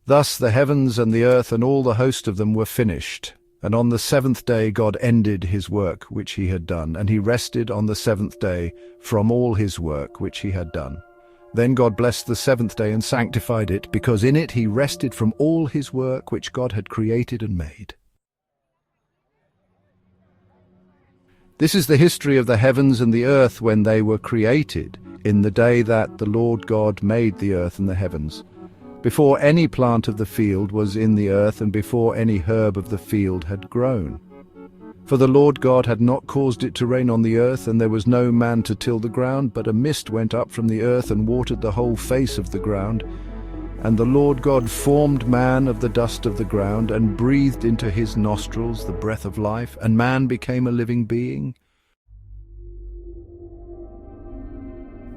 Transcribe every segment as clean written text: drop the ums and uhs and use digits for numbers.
Thus the heavens and the earth and all the host of them were finished. And on the seventh day God ended his work which he had done, and he rested on the seventh day from all his work which he had done. Then God blessed the seventh day and sanctified it, because in it he rested from all his work which God had created and made. This is the history of the heavens and the earth when they were created, in the day that the Lord God made the earth and the heavens, before any plant of the field was in the earth, and before any herb of the field had grown. For the Lord God had not caused it to rain on the earth, and there was no man to till the ground, but a mist went up from the earth and watered the whole face of the ground. And the Lord God formed man of the dust of the ground, and breathed into his nostrils the breath of life, and man became a living being.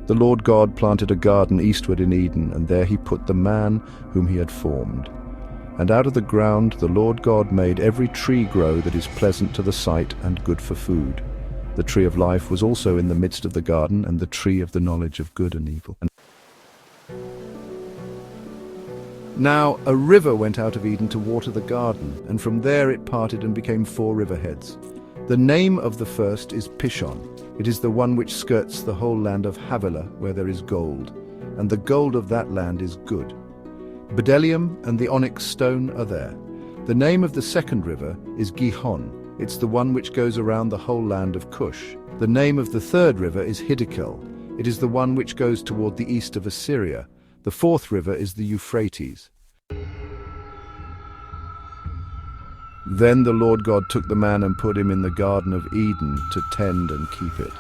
The Lord God planted a garden eastward in Eden, and there he put the man whom he had formed. And out of the ground the Lord God made every tree grow that is pleasant to the sight and good for food. The tree of life was also in the midst of the garden, and the tree of the knowledge of good and evil. Now a river went out of Eden to water the garden, and from there it parted and became 4 riverheads. The name of the first is Pishon. It is the one which skirts the whole land of Havilah, where there is gold, and the gold of that land is good. Bdellium and the onyx stone are there. The name of the second river is Gihon. It's the one which goes around the whole land of Cush. The name of the third river is Hiddekel. It is the one which goes toward the east of Assyria. The fourth river is the Euphrates. Then the Lord God took the man and put him in the Garden of Eden to tend and keep it.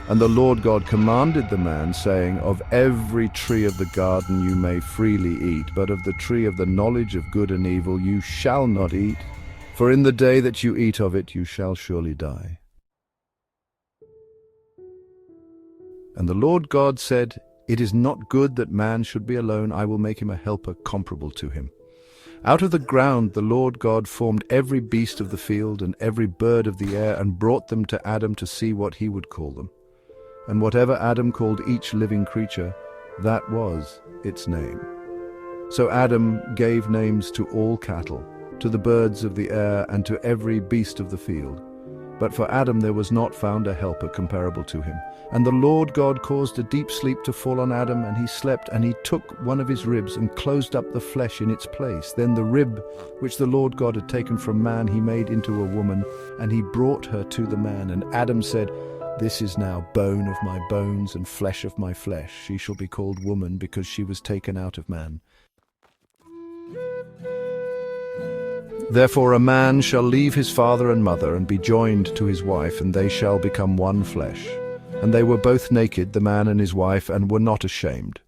And the Lord God commanded the man, saying, Of every tree of the garden you may freely eat, but of the tree of the knowledge of good and evil you shall not eat, for in the day that you eat of it you shall surely die. And the Lord God said, It is not good that man should be alone. I will make him a helper comparable to him. Out of the ground the Lord God formed every beast of the field and every bird of the air, and brought them to Adam to see what he would call them. And whatever Adam called each living creature, that was its name. So Adam gave names to all cattle, to the birds of the air, and to every beast of the field. But for Adam there was not found a helper comparable to him. And the Lord God caused a deep sleep to fall on Adam, and he slept, and he took one of his ribs and closed up the flesh in its place. Then the rib which the Lord God had taken from man he made into a woman, and he brought her to the man. And Adam said, This is now bone of my bones and flesh of my flesh. She shall be called woman, because she was taken out of man. Therefore a man shall leave his father and mother and be joined to his wife, and they shall become one flesh. And they were both naked, the man and his wife, and were not ashamed.